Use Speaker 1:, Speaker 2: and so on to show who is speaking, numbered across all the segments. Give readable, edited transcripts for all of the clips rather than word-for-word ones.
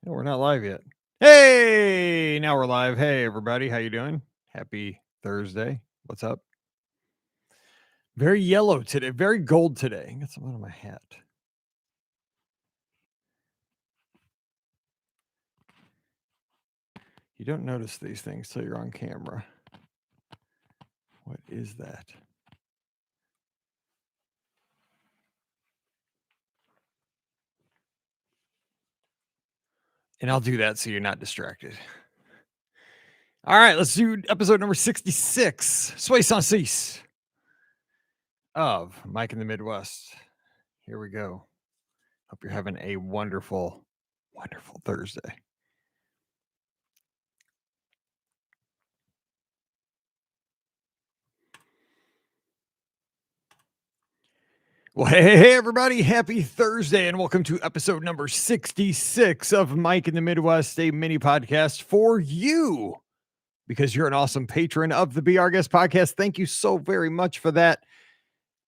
Speaker 1: No, we're not live yet. Hey, now we're live. Hey, everybody, how you doing? Happy Thursday. What's up? Very yellow today. Very gold today. Got some on my hat. You don't notice these things till you're on camera. What is that? And I'll do that so you're not distracted. All right, let's do episode number 66. Sois sans cease of Mike in the Midwest. Here we go. Hope you're having a wonderful, wonderful Thursday. Well, hey, everybody. Happy Thursday, and welcome to episode number 66 of Mike in the Midwest, a mini podcast for you because you're an awesome patron of the Be Our Guest podcast. Thank you so very much for that.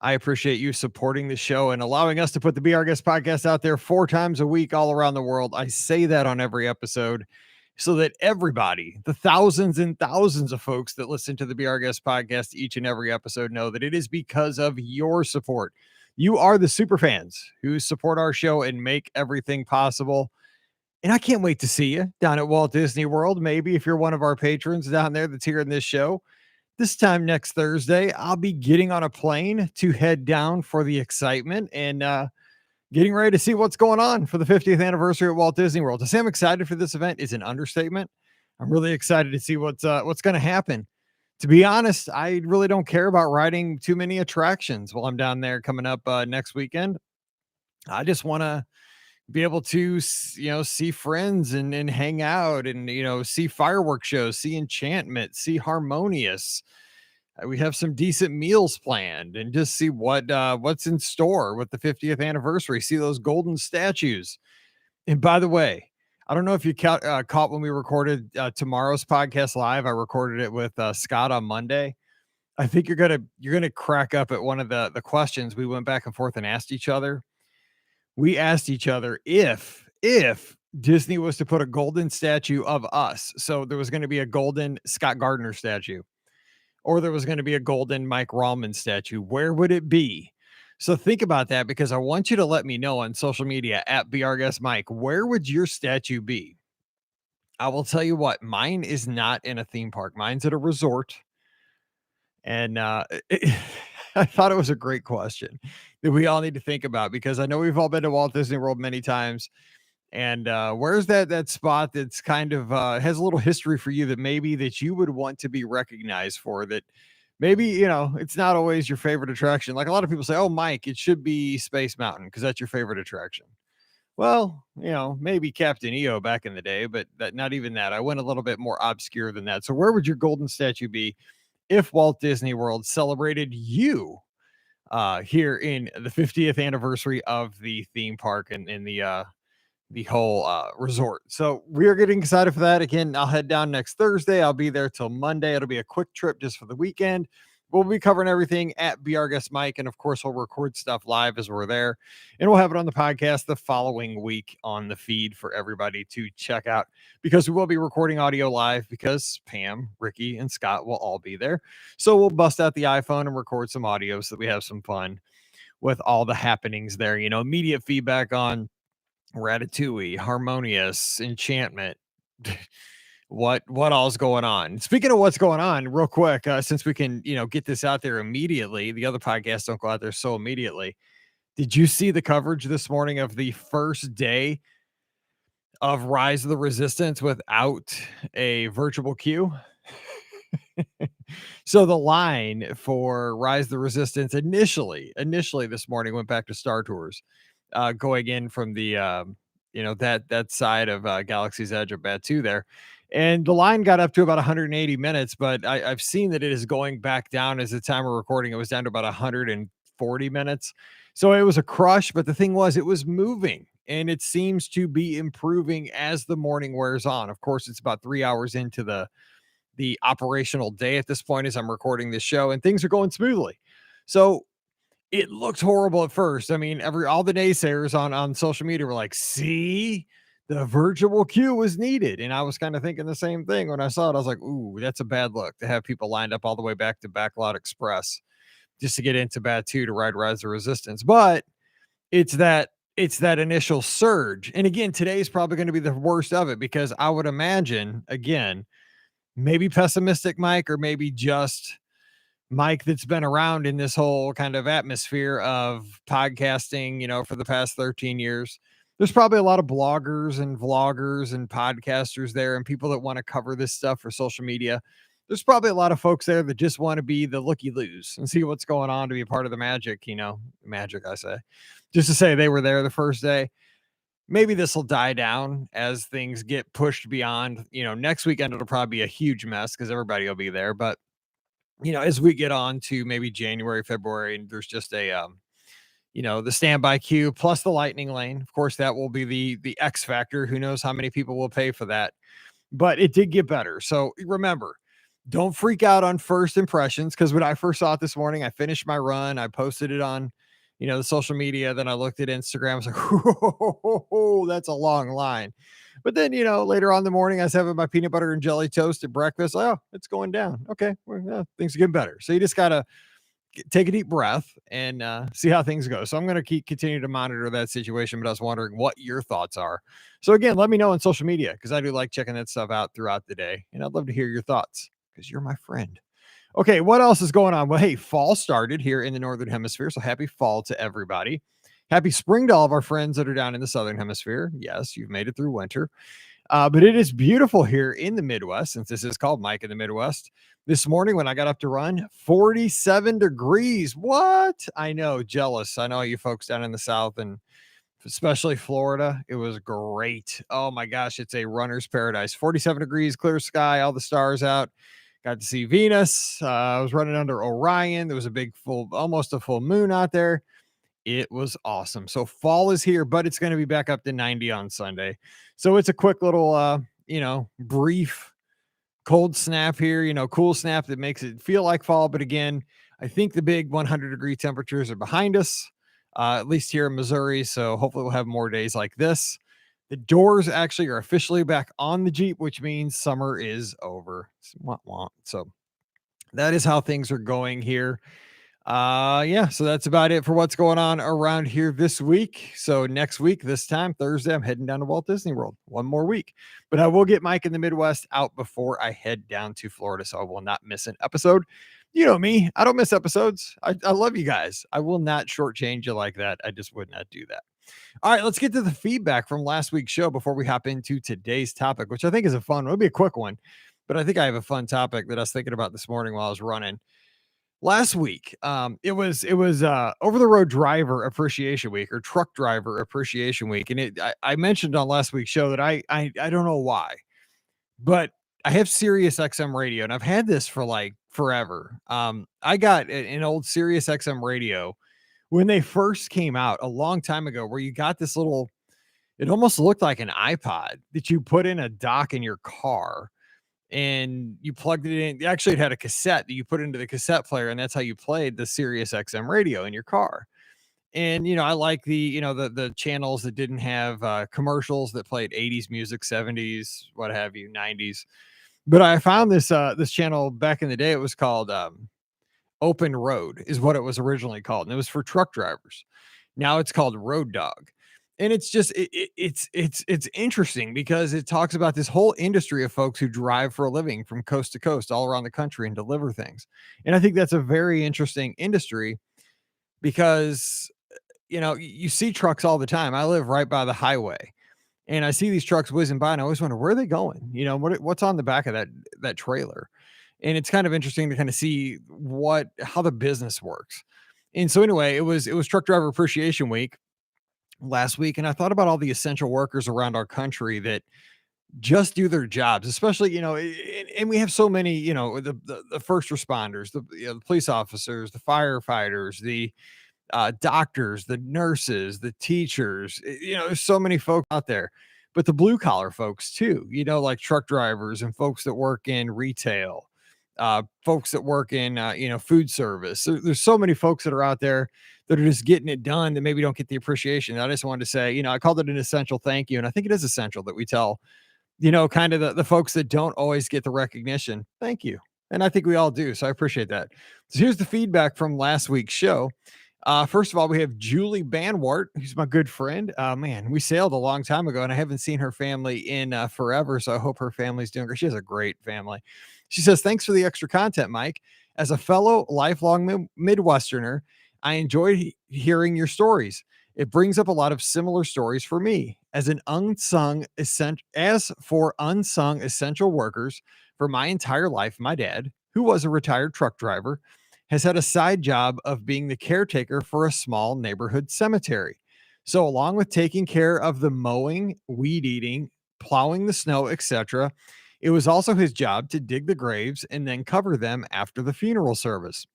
Speaker 1: I appreciate you supporting the show and allowing us to put the Be Our Guest podcast out there 4 times a week all around the world. I say that on every episode so that everybody, the thousands and thousands of folks that listen to the Be Our Guest podcast each and every episode, know that it is because of your support. You are the super fans who support our show and make everything possible. And I can't wait to see you down at Walt Disney World. Maybe if you're one of our patrons down there that's hearing this show, this time next Thursday, I'll be getting on a plane to head down for the excitement and getting ready to see what's going on for the 50th anniversary at Walt Disney World. To say I'm excited for this event is an understatement. I'm really excited to see what's going to happen. To be honest, I really don't care about riding too many attractions while I'm down there coming up next weekend. I just want to be able to, see friends and hang out and, see fireworks shows, see Enchantment, see Harmonious. We have some decent meals planned and just see what's in store with the 50th anniversary. See those golden statues. And by the way, I don't know if you caught when we recorded tomorrow's podcast live. I recorded it with Scott on Monday. I think you're gonna crack up at one of the questions we went back and forth and asked each other. We asked each other if Disney was to put a golden statue of us, so there was going to be a golden Scott Gardner statue, or there was going to be a golden Mike Rallman statue, where would it be? So think about that because I want you to let me know on social media at BRGuest Mike, where would your statue be? I will tell you what, mine is not in a theme park. Mine's at a resort. And I thought it was a great question that we all need to think about because I know we've all been to Walt Disney World many times. And where's that spot that's kind of has a little history for you that maybe that you would want to be recognized for, that maybe, it's not always your favorite attraction. Like a lot of people say, oh, Mike, it should be Space Mountain because that's your favorite attraction. Well, maybe Captain EO back in the day, but not even that. I went a little bit more obscure than that. So where would your golden statue be if Walt Disney World celebrated you here in the 50th anniversary of the theme park and in the whole resort? So we are getting excited for that. Again, I'll head down next Thursday. I'll be there till Monday. It'll be a quick trip just for the weekend. We'll be covering everything at Be Our Guest Mike. And of course, we'll record stuff live as we're there. And we'll have it on the podcast the following week on the feed for everybody to check out, because we will be recording audio live because Pam, Ricky, and Scott will all be there. So we'll bust out the iPhone and record some audio so that we have some fun with all the happenings there. Immediate feedback on Ratatouille, Harmonious, Enchantment. What all's going on? Speaking of what's going on, real quick, since we can, get this out there immediately, the other podcasts don't go out there so immediately. Did you see the coverage this morning of the first day of Rise of the Resistance without a virtual queue? So the line for Rise of the Resistance initially this morning went back to Star Tours, going in from the that side of Galaxy's Edge of Batuu there. And the line got up to about 180 minutes, but I've seen that it is going back down as the time we're recording. It was down to about 140 minutes. So it was a crush, but the thing was, it was moving and it seems to be improving as the morning wears on. Of course, it's about 3 hours into the operational day at this point as I'm recording this show, and things are going smoothly. So it looked horrible at first. I mean, all the naysayers on social media were like, see, the virtual queue was needed. And I was kind of thinking the same thing when I saw it. I was like, ooh, that's a bad look to have people lined up all the way back to Backlot Express just to get into Batu to ride Rise of Resistance. But it's that it's that initial surge. And again, today's probably going to be the worst of it because I would imagine, again, maybe pessimistic Mike, or maybe just Mike that's been around in this whole kind of atmosphere of podcasting, for the past 13 years. There's probably a lot of bloggers and vloggers and podcasters there and people that want to cover this stuff for social media. There's probably a lot of folks there that just want to be the looky loos and see what's going on to be a part of the magic, magic, I say, just to say they were there the first day. Maybe this will die down as things get pushed beyond, next weekend. It'll probably be a huge mess because everybody will be there. But, as we get on to maybe January, February, and there's just the standby queue plus the lightning lane. Of course, that will be the X factor. Who knows how many people will pay for that, but it did get better. So remember, don't freak out on first impressions. Cause when I first saw it this morning, I finished my run. I posted it on, the social media. Then I looked at Instagram. I was like, whoa, that's a long line. But then, later on in the morning, I was having my peanut butter and jelly toast at breakfast. Oh, it's going down. Okay. Well, yeah, things are getting better. So you just got to take a deep breath and see how things go. So I'm going to continue to monitor that situation, but I was wondering what your thoughts are. So again, let me know on social media because I do like checking that stuff out throughout the day, and I'd love to hear your thoughts because you're my friend. Okay, what else is going on? Well, hey, fall started here in the Northern Hemisphere, so happy fall to everybody. Happy spring to all of our friends that are down in the Southern Hemisphere. Yes, you've made it through winter. But it is beautiful here in the Midwest, since this is called Mike in the Midwest. This morning when I got up to run, 47 degrees. What? I know, jealous. I know you folks down in the South and especially Florida. It was great. Oh my gosh, it's a runner's paradise. 47 degrees, clear sky, all the stars out. Got to see Venus. I was running under Orion. There was a big almost a full moon out there. It was awesome. So fall is here, but it's going to be back up to 90 on Sunday. So it's a quick little, brief cold snap here, cool snap that makes it feel like fall. But again, I think the big 100-degree temperatures are behind us, at least here in Missouri. So hopefully we'll have more days like this. The doors actually are officially back on the Jeep, which means summer is over. So that is how things are going here. Yeah, so that's about it for what's going on around here this week. So next week, this time Thursday, I'm heading down to Walt Disney World. One more week, but I will get Mike in the Midwest out before I head down to Florida, so I will not miss an episode. You know me, I don't miss episodes. I love you guys. I will not shortchange you like that. I just would not do that. All right, let's get to the feedback from last week's show before we hop into today's topic, which I think is a fun one. It'll be a quick one, but I think I have a fun topic that I was thinking about this morning while I was running. Last week, it was over the road driver appreciation week, or truck driver appreciation week. And I mentioned on last week's show that I don't know why, but I have Sirius XM radio and I've had this for like forever. I got an old Sirius XM radio when they first came out a long time ago, where you got this little, it almost looked like an iPod that you put in a dock in your car and you plugged it in. Actually, it had a cassette that you put into the cassette player, and that's how you played the Sirius XM radio in your car. And I like the channels that didn't have commercials, that played 80s music, 70s, what have you, 90s. But I found this channel back in the day. It was called Open Road, is what it was originally called, and it was for truck drivers. Now it's called Road Dog. And it's just it's interesting because it talks about this whole industry of folks who drive for a living from coast to coast all around the country and deliver things. And I think that's a very interesting industry because you see trucks all the time. I live right by the highway and I see these trucks whizzing by and I always wonder, where are they going? What's on the back of that trailer? And it's kind of interesting to kind of see how the business works. And so anyway, it was Truck Driver Appreciation Week last week, and I thought about all the essential workers around our country that just do their jobs, especially, and we have so many, the first responders, the police officers, the firefighters, the doctors, the nurses, the teachers, there's so many folks out there, but the blue collar folks too, like truck drivers and folks that work in retail folks that work in, food service. There's so many folks that are out there that are just getting it done that maybe don't get the appreciation. I just wanted to say, I called it an essential thank you. And I think it is essential that we tell, kind of the folks that don't always get the recognition. Thank you. And I think we all do. So I appreciate that. So here's the feedback from last week's show. First of all, we have Julie Banwart, who's my good friend. Man, we sailed a long time ago, and I haven't seen her family in forever. So I hope her family's doing great. She has a great family. She says, "Thanks for the extra content, Mike. As a fellow lifelong Midwesterner, I enjoyed hearing your stories. It brings up a lot of similar stories for me. As for unsung essential workers, for my entire life, my dad, who was a retired truck driver, has had a side job of being the caretaker for a small neighborhood cemetery. So, along with taking care of the mowing, weed eating, plowing the snow, etc., it was also his job to dig the graves and then cover them after the funeral service.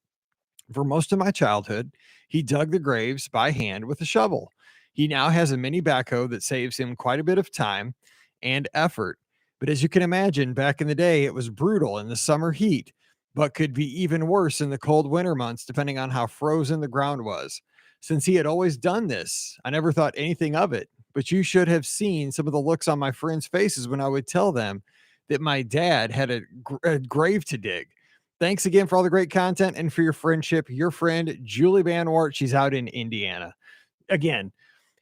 Speaker 1: For most of my childhood, he dug the graves by hand with a shovel. He now has a mini backhoe that saves him quite a bit of time and effort. But as you can imagine, back in the day, it was brutal in the summer heat, but could be even worse in the cold winter months, depending on how frozen the ground was. Since he had always done this, I never thought anything of it. But you should have seen some of the looks on my friends' faces when I would tell them that my dad had a grave to dig. Thanks again for all the great content and for your friendship. Your friend, Julie Banwart. She's out in Indiana. Again,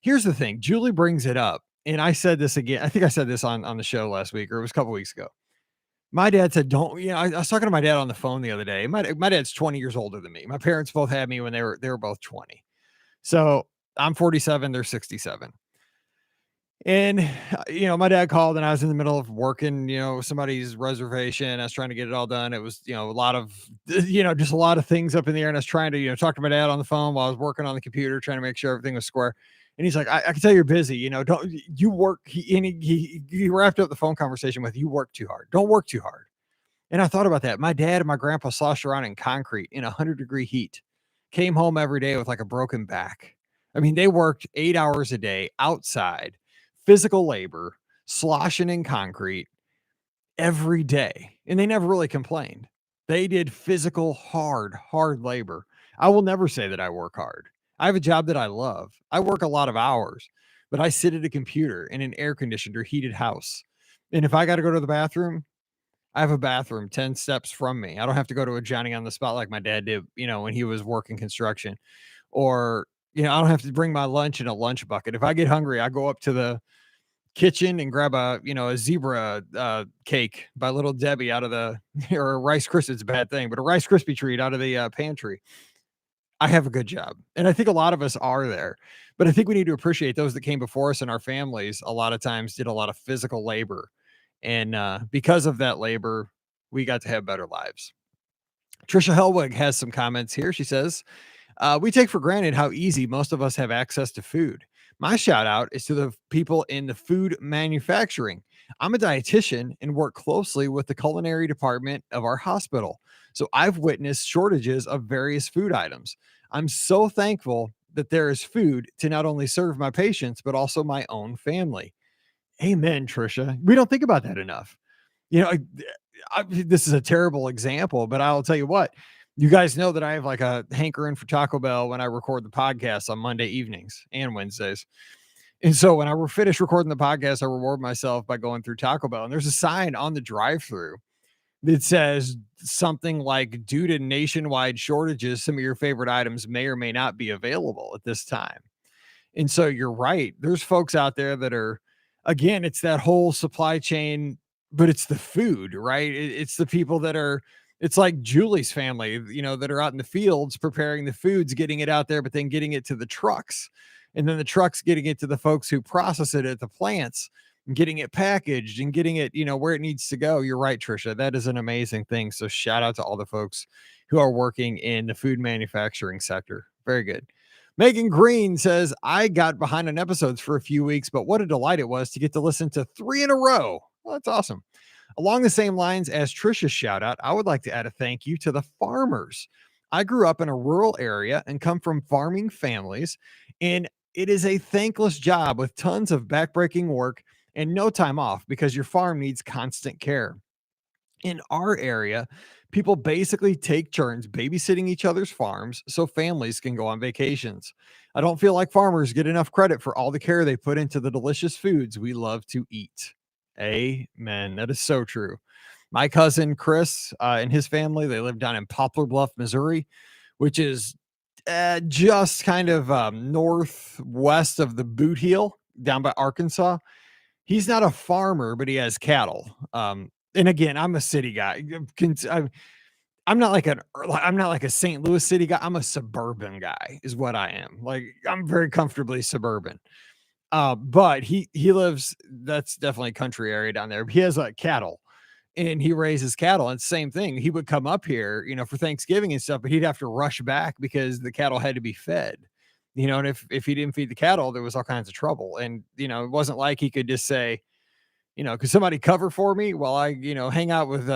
Speaker 1: here's the thing. Julie brings it up. And I said this again. I think I said this on the show last week, or it was a couple weeks ago. My dad said, don't, I was talking to my dad on the phone the other day. My dad's 20 years older than me. My parents both had me when they were both 20. So I'm 47, they're 67. And, my dad called and I was in the middle of working, somebody's reservation. I was trying to get it all done. It was, a lot of, just a lot of things up in the air. And I was trying to, talk to my dad on the phone while I was working on the computer, trying to make sure everything was square. And he's like, I can tell you're busy, don't you work. He wrapped up the phone conversation with, you work too hard. Don't work too hard. And I thought about that. My dad and my grandpa sloshed around in concrete in 100-degree heat, came home every day with like a broken back. I mean, they worked 8 hours a day outside, physical labor, sloshing in concrete every day. And they never really complained. They did physical, hard labor. I will never say that I work hard. I have a job that I love. I work a lot of hours, but I sit at a computer in an air conditioned or heated house. And if I got to go to the bathroom, I have a bathroom 10 steps from me. I don't have to go to a Johnny on the spot like my dad did, when he was working construction. Or, I don't have to bring my lunch in a lunch bucket. If I get hungry, I go up to the kitchen and grab a zebra cake by Little Debbie out of the, or a Rice Krispie. It's a bad thing, but a Rice Krispie treat out of the pantry. I have a good job. And I think a lot of us are there. But I think we need to appreciate those that came before us, and our families a lot of times did a lot of physical labor. And because of that labor, we got to have better lives. Trisha Helwig has some comments here. She says, we take for granted how easy most of us have access to food. My shout out is to the people in the food manufacturing. I'm a dietitian and work closely with the culinary department of our hospital. So I've witnessed shortages of various food items. I'm so thankful that there is food to not only serve my patients, but also my own family. Amen, Trisha. We don't think about that enough. You know, this is a terrible example, but I'll tell you what, you guys know that I have like a hankering for Taco Bell when I record the podcast on Monday evenings and Wednesdays. And so when I finish recording the podcast, I reward myself by going through Taco Bell. And there's a sign on the drive-through that says something like, due to nationwide shortages, some of your favorite items may or may not be available at this time. And so you're right. There's folks out there that are, again, it's that whole supply chain, but it's the food, right? It's the people that are, it's like Julie's family, that are out in the fields preparing the foods, getting it out there, but then getting it to the trucks. And then the trucks getting it to the folks who process it at the plants and getting it packaged and getting it, where it needs to go. You're right, Trisha. That is an amazing thing. So shout out to all the folks who are working in the food manufacturing sector. Very good. Megan Green says, I got behind on episodes for a few weeks, but what a delight it was to get to listen to 3 in a row. Well, that's awesome. Along the same lines as Trisha's shout out, I would like to add a thank you to the farmers. I grew up in a rural area and come from farming families, and it is a thankless job with tons of backbreaking work and no time off because your farm needs constant care. In our area, People basically take turns babysitting each other's farms so families can go on vacations. I don't feel like farmers get enough credit for all the care they put into the delicious foods we love to eat. Amen. That is so true. My cousin Chris and his family, they live down in Poplar Bluff, Missouri, which is just kind of northwest of the Boot Heel down by Arkansas. He's not a farmer, but he has cattle. And again, I'm a city guy. I'm not like I'm not like a St. Louis city guy. I'm a suburban guy, is what I am. Like I'm very comfortably suburban. But he lives. That's definitely country area down there. He has like cattle, and he raises cattle. And same thing. He would come up here, for Thanksgiving and stuff, but he'd have to rush back because the cattle had to be fed. And if he didn't feed the cattle, there was all kinds of trouble. And it wasn't like he could just say, could somebody cover for me while I, hang out with,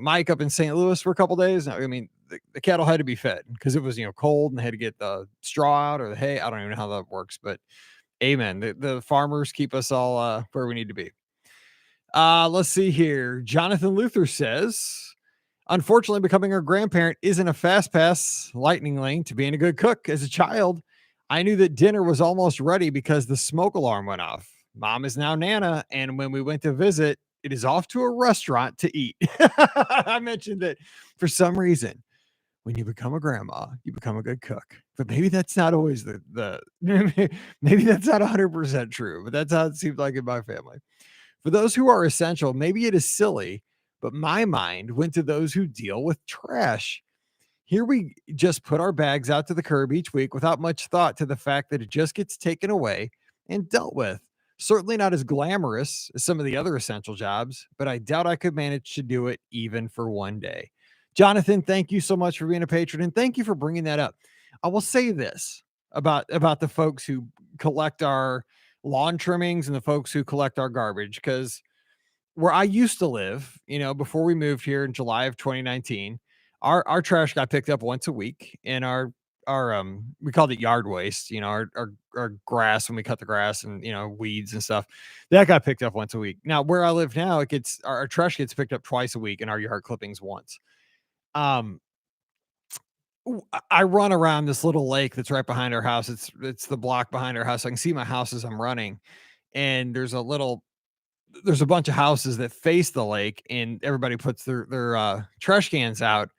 Speaker 1: Mike up in St. Louis for a couple days? No, I mean, the cattle had to be fed because it was, cold and they had to get the straw out or the hay. I don't even know how that works, but amen. The farmers keep us all where we need to be. Let's see here. Jonathan Luther says, unfortunately, becoming a grandparent isn't a fast pass lightning lane to being a good cook. As a child, I knew that dinner was almost ready because the smoke alarm went off. Mom is now Nana, and when we went to visit, it is off to a restaurant to eat. I mentioned that for some reason, when you become a grandma, you become a good cook. But maybe that's not always the maybe that's not 100% true, but that's how it seemed like in my family. For those who are essential, maybe it is silly, but my mind went to those who deal with trash. Here we just put our bags out to the curb each week without much thought to the fact that it just gets taken away and dealt with. Certainly not as glamorous as some of the other essential jobs, but I doubt I could manage to do it even for one day. Jonathan, thank you so much for being a patron and thank you for bringing that up. I will say this about the folks who collect our lawn trimmings and the folks who collect our garbage, because where I used to live, before we moved here in July of 2019, our trash got picked up once a week, and our we called it yard waste, our grass when we cut the grass and weeds and stuff that got picked up once a week. Now where I live now, it gets our trash gets picked up twice a week and our yard clippings once. Um I run around this little lake that's right behind our house. It's the block behind our house. I can see my house as I'm running, and there's a bunch of houses that face the lake, and everybody puts their trash cans out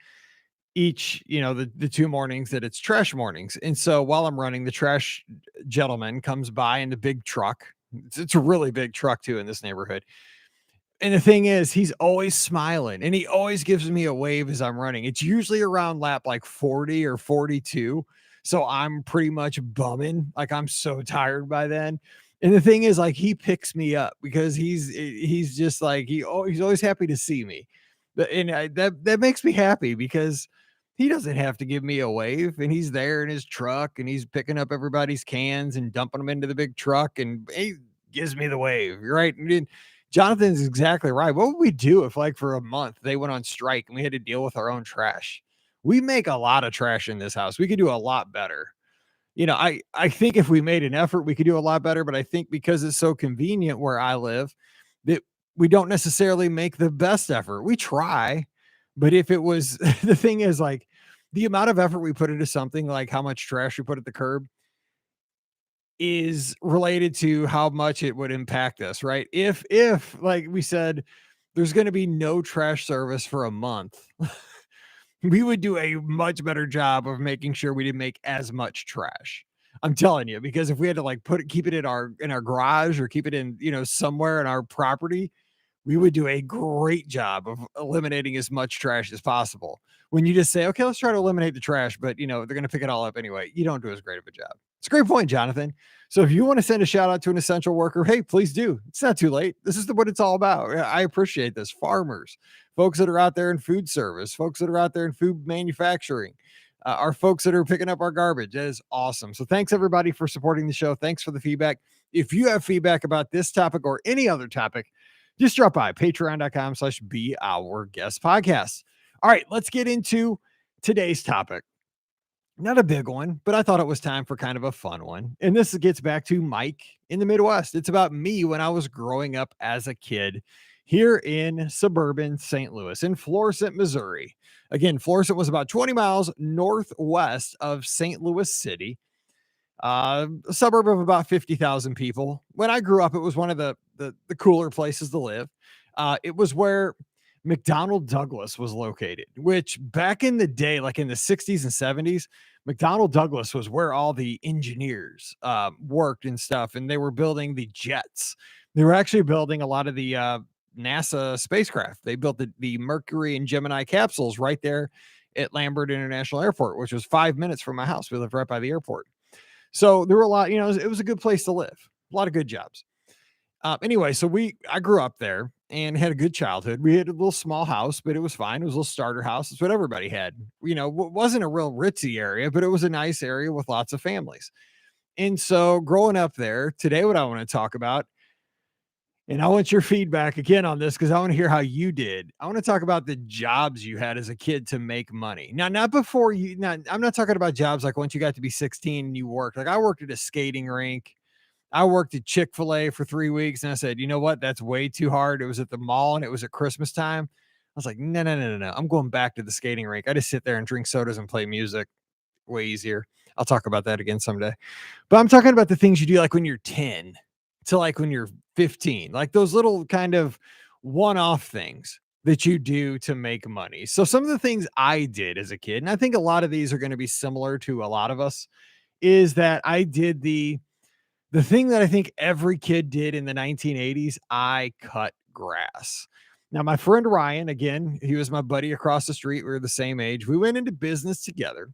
Speaker 1: each, the 2 mornings that it's trash mornings. And so while I'm running, the trash gentleman comes by in the big truck. It's a really big truck too in this neighborhood. And the thing is, he's always smiling and he always gives me a wave as I'm running. It's usually around lap like 40 or 42. So I'm pretty much bumming. Like I'm so tired by then. And the thing is, like, he picks me up because he's just like, he's always happy to see me. That makes me happy because he doesn't have to give me a wave, and he's there in his truck and he's picking up everybody's cans and dumping them into the big truck and he gives me the wave. Right. And Jonathan's exactly right. What would we do if, like, for a month they went on strike and we had to deal with our own trash? We make a lot of trash in this house. We could do a lot better. I think if we made an effort, we could do a lot better. But I think because it's so convenient where I live, that we don't necessarily make the best effort. We try, but if it was the thing is, like, the amount of effort we put into something, like how much trash we put at the curb, is related to how much it would impact us, right? If like we said, there's going to be no trash service for a month, we would do a much better job of making sure we didn't make as much trash. I'm telling you, because if we had to like keep it in our garage or keep it in, somewhere in our property, we would do a great job of eliminating as much trash as possible. When you just say, okay, let's try to eliminate the trash, but they're going to pick it all up anyway, you don't do as great of a job. It's a great point, Jonathan. So if you want to send a shout out to an essential worker, hey, please do. It's not too late. This is what it's all about. I appreciate this. Farmers, folks that are out there in food service, folks that are out there in food manufacturing, our folks that are picking up our garbage. That is awesome. So thanks everybody for supporting the show. Thanks for the feedback. If you have feedback about this topic or any other topic, just drop by patreon.com/be our guest podcast. All right, let's get into today's topic. Not a big one, but I thought it was time for kind of a fun one. And this gets back to Mike in the Midwest. It's about me when I was growing up as a kid here in suburban St. Louis, in Florissant, Missouri. Again, Florissant was about 20 miles northwest of St. Louis City, a suburb of about 50,000 people. When I grew up, it was one of the cooler places to live. It was where McDonnell Douglas was located, which back in the day, like in the 60s and 70s, McDonnell Douglas was where all the engineers worked and stuff, and they were building the jets. They were actually building a lot of the NASA spacecraft. They built the Mercury and Gemini capsules right there at Lambert International Airport, which was 5 minutes from my house. We lived right by the airport. So there were a lot, it was a good place to live, a lot of good jobs. Anyway, so I grew up there and had a good childhood. We had a little small house, but it was fine. It was a little starter house. It's what everybody had. Wasn't a real ritzy area, but it was a nice area with lots of families. And so growing up there, today, what I want to talk about, and I want your feedback again on this because I want to hear how you did. I want to talk about the jobs you had as a kid to make money. Now, not before you, not, I'm not talking about jobs like once you got to be 16 and you worked. Like I worked at a skating rink. I worked at Chick-fil-A for 3 weeks and I said, you know what? That's way too hard. It was at the mall and it was at Christmas time. I was like, no, no, no, no, no. I'm going back to the skating rink. I just sit there and drink sodas and play music. Way easier. I'll talk about that again someday. But I'm talking about the things you do like when you're 10 to like when you're 15, like those little kind of one-off things that you do to make money. So some of the things I did as a kid, and I think a lot of these are going to be similar to a lot of us, is that I did the thing that I think every kid did in the 1980s. I cut grass. Now, my friend Ryan, again, he was my buddy across the street. We were the same age. We went into business together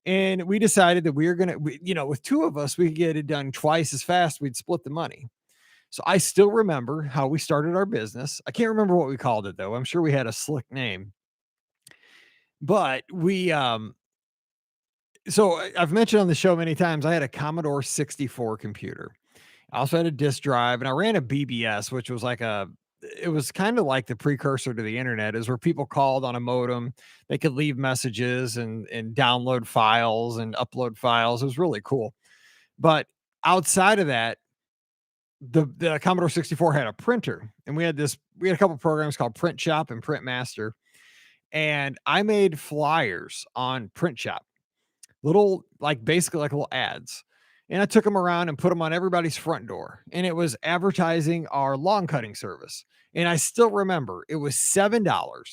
Speaker 1: and we decided that we were going to, with two of us, we could get it done twice as fast. We'd split the money. So I still remember how we started our business. I can't remember what we called it though. I'm sure we had a slick name, but I've mentioned on the show many times, I had a Commodore 64 computer. I also had a disk drive and I ran a BBS, which was it was kind of like the precursor to the internet, is where people called on a modem. They could leave messages and download files and upload files. It was really cool. But outside of that, the Commodore 64 had a printer and we had a couple programs called Print Shop and Print Master. And I made flyers on Print Shop, little, like basically like little ads. And I took them around and put them on everybody's front door. And it was advertising our lawn cutting service. And I still remember it was $7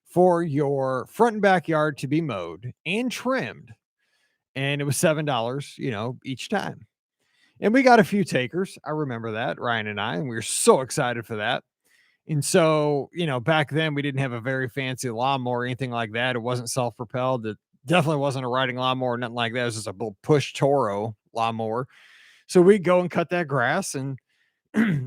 Speaker 1: for your front and backyard to be mowed and trimmed. And it was $7, each time. And we got a few takers. I remember that, Ryan and I, and we were so excited for that. And so, back then we didn't have a very fancy lawnmower or anything like that. It wasn't self-propelled. It definitely wasn't a riding lawnmower, nothing like that. It was just a little push Toro lawnmower. So we'd go and cut that grass, and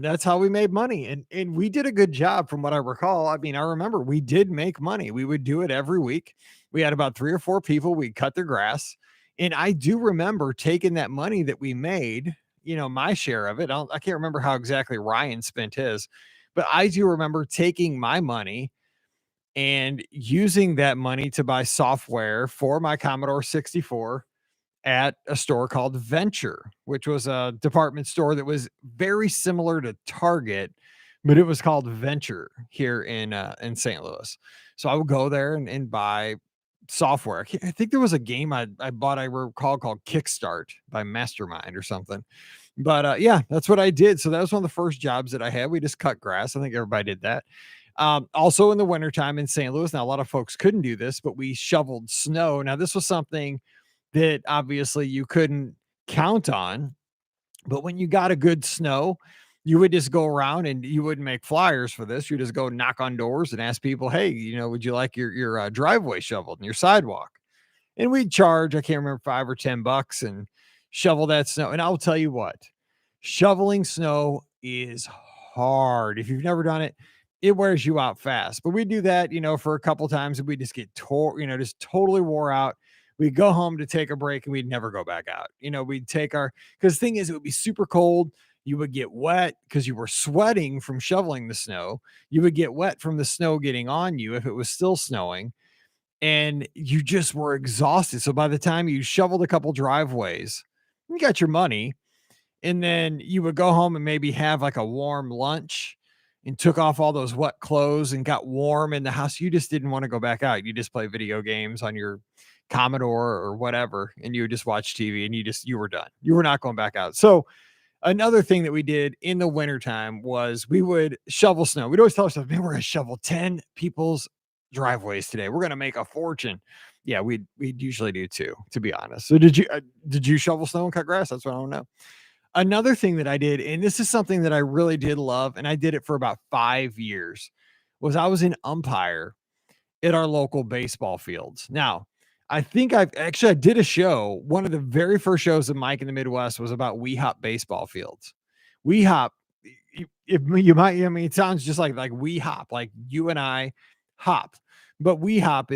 Speaker 1: that's how we made money. And we did a good job from what I recall. I mean, I remember we did make money. We would do it every week. We had about 3 or 4 people. We'd cut their grass. And I do remember taking that money that we made, my share of it. I can't remember how exactly Ryan spent his, but I do remember taking my money and using that money to buy software for my Commodore 64 at a store called Venture, which was a department store that was very similar to Target, but it was called Venture here in St. Louis. So I would go there and buy software. I think there was a game I bought, I recall, called Kickstart by Mastermind or something. But yeah, that's what I did. So that was one of the first jobs that I had. We just cut grass. I think everybody did that. Also in the wintertime in St. Louis. Now, a lot of folks couldn't do this, but we shoveled snow. Now, this was something that obviously you couldn't count on. But when you got a good snow, you would just go around and you wouldn't make flyers for this. You just go knock on doors and ask people, hey, would you like your driveway shoveled and your sidewalk? And we'd charge, I can't remember, $5 or $10 and shovel that snow. And I'll tell you what, shoveling snow is hard. If you've never done it, it wears you out fast. But we do that, for a couple times and we just get just totally wore out. We'd go home to take a break and we'd never go back out. We'd take because the thing is, it would be super cold. You would get wet because you were sweating from shoveling the snow. You would get wet from the snow getting on you if it was still snowing. and you just were exhausted. So by the time you shoveled a couple driveways, you got your money, and then you would go home and maybe have like a warm lunch and took off all those wet clothes and got warm in the house. You just didn't want to go back out. You just play video games on your Commodore or whatever, and you would just watch TV and you were done. You were not going back out. So another thing that we did in the wintertime was we would shovel snow. We'd always tell ourselves, man, we're going to shovel 10 people's driveways today. We're going to make a fortune. Yeah, we'd usually do too, to be honest. So did you shovel snow and cut grass? That's what I don't know. Another thing that I did, and this is something that I really did love, and I did it for about 5 years, was I was an umpire at our local baseball fields. Now, I did a show. One of the very first shows of Mike in the Midwest was about Weehop baseball fields. Weehop, you might, I mean, it sounds just like we hop, like you and I hop, but Weehop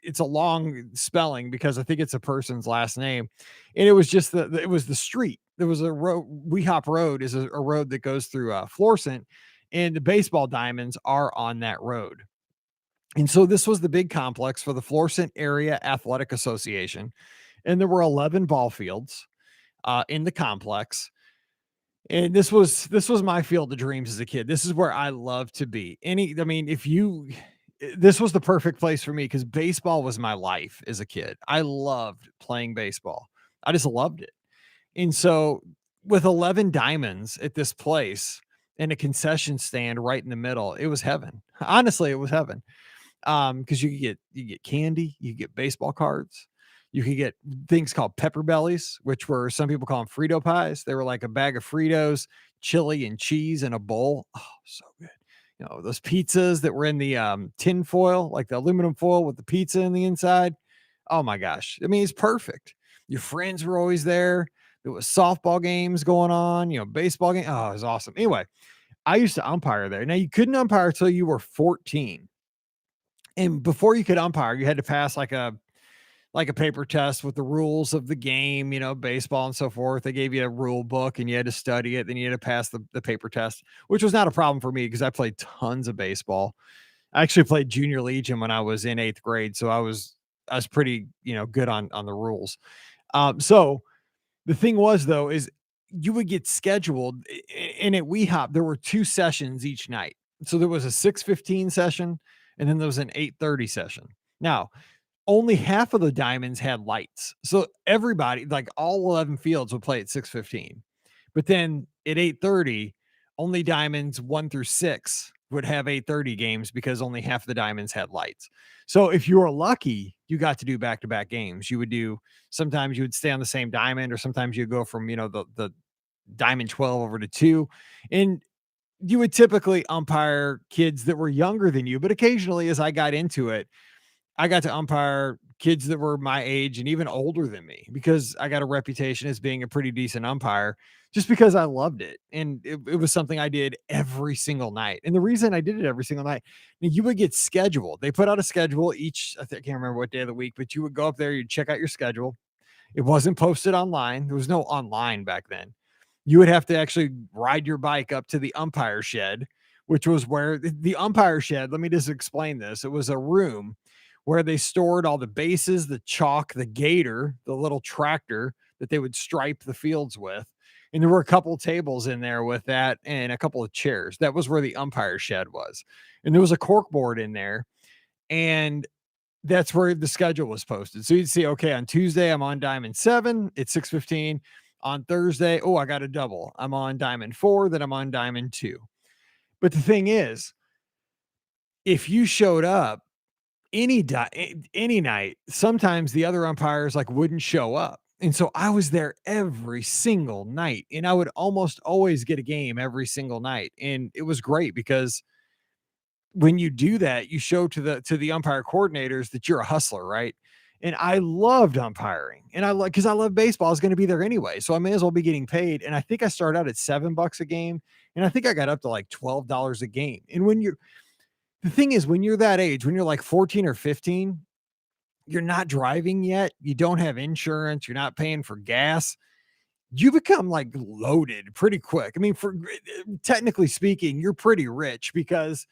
Speaker 1: it's a long spelling because I think it's a person's last name, and it was just it was the street. There was a road. Weehop Road is a road that goes through Florissant, and the baseball diamonds are on that road. And so this was the big complex for the Florissant Area Athletic Association. And there were 11 ball fields in the complex. And this was my field of dreams as a kid. This is where I love to be. This was the perfect place for me because baseball was my life as a kid. I loved playing baseball. I just loved it. And so with 11 diamonds at this place and a concession stand right in the middle, it was heaven. Honestly, it was heaven. Because you get candy, you get baseball cards, you could get things called pepper bellies, which were some people call them Frito pies. They were like a bag of Fritos, chili, and cheese in a bowl. Oh, so good. You know, those pizzas that were in the tin foil, like the aluminum foil with the pizza in the inside. Oh my gosh. I mean, it's perfect. Your friends were always there. There was softball games going on, baseball game. Oh, it was awesome. Anyway, I used to umpire there. Now you couldn't umpire until you were 14. And before you could umpire, you had to pass like a paper test with the rules of the game, baseball and so forth. They gave you a rule book and you had to study it. Then you had to pass the paper test, which was not a problem for me because I played tons of baseball. I actually played junior legion when I was in 8th grade. So I was pretty, good on the rules. So the thing was though, is you would get scheduled and at WeHop, there were 2 sessions each night. So there was a 6:15 session and then there was an 8:30 session. Now, only half of the diamonds had lights. So everybody, like all 11 fields would play at 6:15. But then at 8:30, only diamonds 1 through 6 would have 8:30 games because only half of the diamonds had lights. So if you were lucky, you got to do back-to-back games. Sometimes you would stay on the same diamond, or sometimes you go from, the diamond 12 over to 2. And you would typically umpire kids that were younger than you, but occasionally as I got into it, I got to umpire kids that were my age and even older than me because I got a reputation as being a pretty decent umpire just because I loved it. And it was something I did every single night. And the reason I did it every single night, you would get scheduled. They put out a schedule I can't remember what day of the week, but you would go up there, you'd check out your schedule. It wasn't posted online. There was no online back then. You would have to actually ride your bike up to the umpire shed, which was where the umpire shed, let me just explain this. It was a room where they stored all the bases, the chalk, the gator, the little tractor that they would stripe the fields with. And there were a couple tables in there with that and a couple of chairs. That was where the umpire shed was. And there was a cork board in there. And that's where the schedule was posted. So you'd see, okay, on Tuesday, I'm on diamond 7 at 6:15. On Thursday, oh, I got a double. I'm on diamond 4, then I'm on diamond 2. But the thing is, if you showed up any night, sometimes the other umpires like wouldn't show up. And so I was there every single night and I would almost always get a game every single night. And it was great because when you do that, you show to the umpire coordinators that you're a hustler, right? And I loved umpiring, and because I love baseball. I was going to be there anyway, so I may as well be getting paid. And I think I started out at $7 a game, and I think I got up to like $12 a game. And the thing is, when you're that age, when you're like 14 or 15, you're not driving yet. You don't have insurance. You're not paying for gas. You become like loaded pretty quick. I mean, technically speaking, you're pretty rich because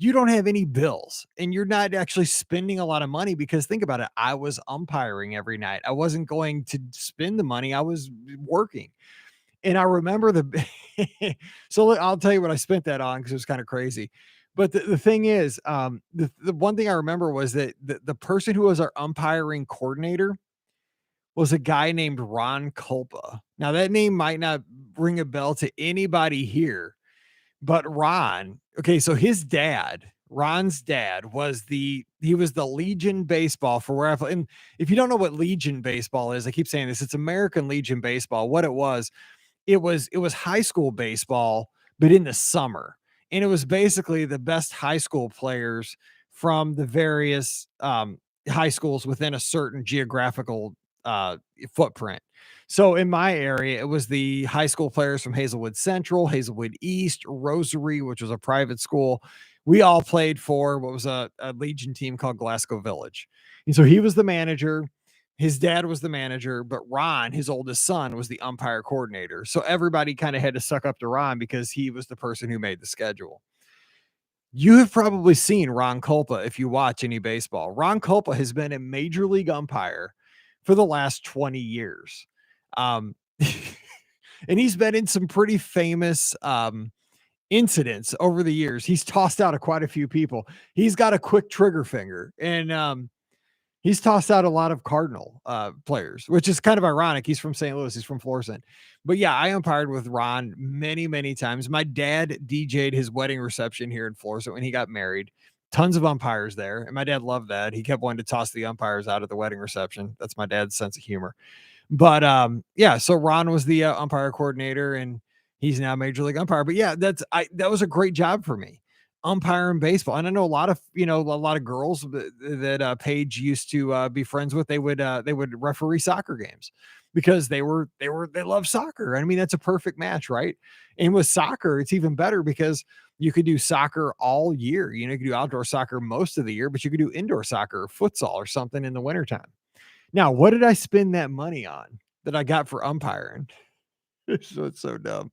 Speaker 1: you don't have any bills and you're not actually spending a lot of money because think about it. I was umpiring every night. I wasn't going to spend the money. I was working. And I remember so I'll tell you what I spent that on because it was kind of crazy. But the thing is, the one thing I remember was that the person who was our umpiring coordinator was a guy named Ron Culpa. Now, that name might not ring a bell to anybody here, but Ron, okay, so his dad, Ron's dad he was the Legion baseball for where I play. And if you don't know what Legion baseball is, I keep saying this, it's American Legion baseball. What it was high school baseball, but in the summer. And it was basically the best high school players from the various high schools within a certain geographical footprint. So in my area, it was the high school players from Hazelwood Central, Hazelwood East, Rosary, which was a private school. We all played for what was a Legion team called Glasgow Village. And so he was the manager. His dad was the manager, but Ron, his oldest son, was the umpire coordinator. So everybody kind of had to suck up to Ron because he was the person who made the schedule. You have probably seen Ron Culpa if you watch any baseball. Ron Culpa has been a major league umpire for the last 20 years. Um, and he's been in some pretty famous incidents over the years. He's tossed out quite a few people. He's got a quick trigger finger, and he's tossed out a lot of Cardinal players, which is kind of ironic. He's from St. Louis. He's from Florissant. But yeah, I umpired with Ron many, many times. My dad DJ'd his wedding reception here in Florissant when he got married. Tons of umpires there. And my dad loved that. He kept wanting to toss the umpires out at the wedding reception. That's my dad's sense of humor. But yeah, so Ron was the umpire coordinator and he's now major league umpire. But yeah, that was a great job for me, umpiring baseball. And I know a lot of girls that Paige used to be friends with. They would referee soccer games because they love soccer. I mean, that's a perfect match, right? And with soccer, it's even better because you could do soccer all year. You could do outdoor soccer most of the year, but you could do indoor soccer or futsal or something in the wintertime. Now, what did I spend that money on that I got for umpiring? So it's so dumb.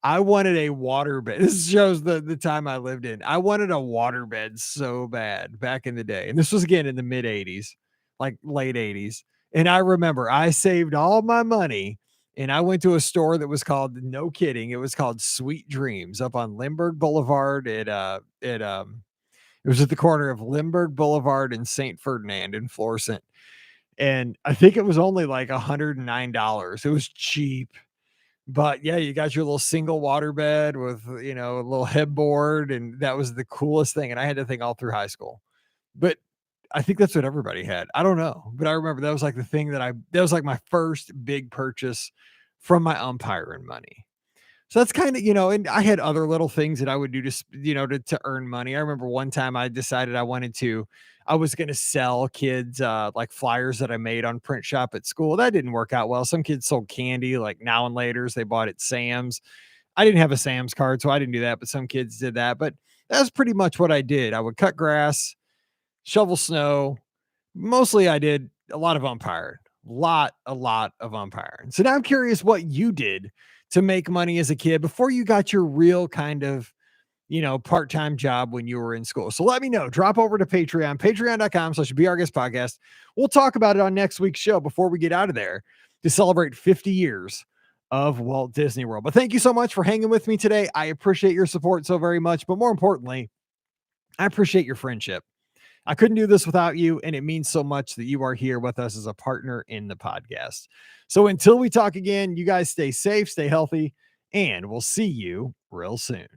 Speaker 1: I wanted a waterbed. This shows the time I lived in. I wanted a waterbed so bad back in the day. And this was again in the mid 80s, like late 80s. And I remember I saved all my money and I went to a store that was called, no kidding, it was called Sweet Dreams up on Lindbergh Boulevard it was at the corner of Lindbergh Boulevard and St. Ferdinand in Florissant. And I think it was only like $109. It was cheap. But yeah, you got your little single water bed with, a little headboard, and that was the coolest thing. And I had that thing all through high school. But I think that's what everybody had. I don't know. But I remember that was like the thing that was like my first big purchase from my umpiring money. So that's kind of, and I had other little things that I would do to earn money. I remember one time I decided I was going to sell kids like flyers that I made on print shop at school. That didn't work out well. Some kids sold candy like Now and Laters. They bought at Sam's. I didn't have a Sam's card, so I didn't do that, but some kids did that. But that's pretty much what I did. I would cut grass, shovel snow. Mostly I did a lot of umpiring. A lot of umpiring. So now I'm curious what you did to make money as a kid before you got your real kind of, part-time job when you were in school. So let me know. Drop over to Patreon, patreon.com/Be Our Guest Podcast. We'll talk about it on next week's show before we get out of there to celebrate 50 years of Walt Disney World. But thank you so much for hanging with me today. I appreciate your support so very much. But more importantly, I appreciate your friendship. I couldn't do this without you, and it means so much that you are here with us as a partner in the podcast. So until we talk again, you guys stay safe, stay healthy, and we'll see you real soon.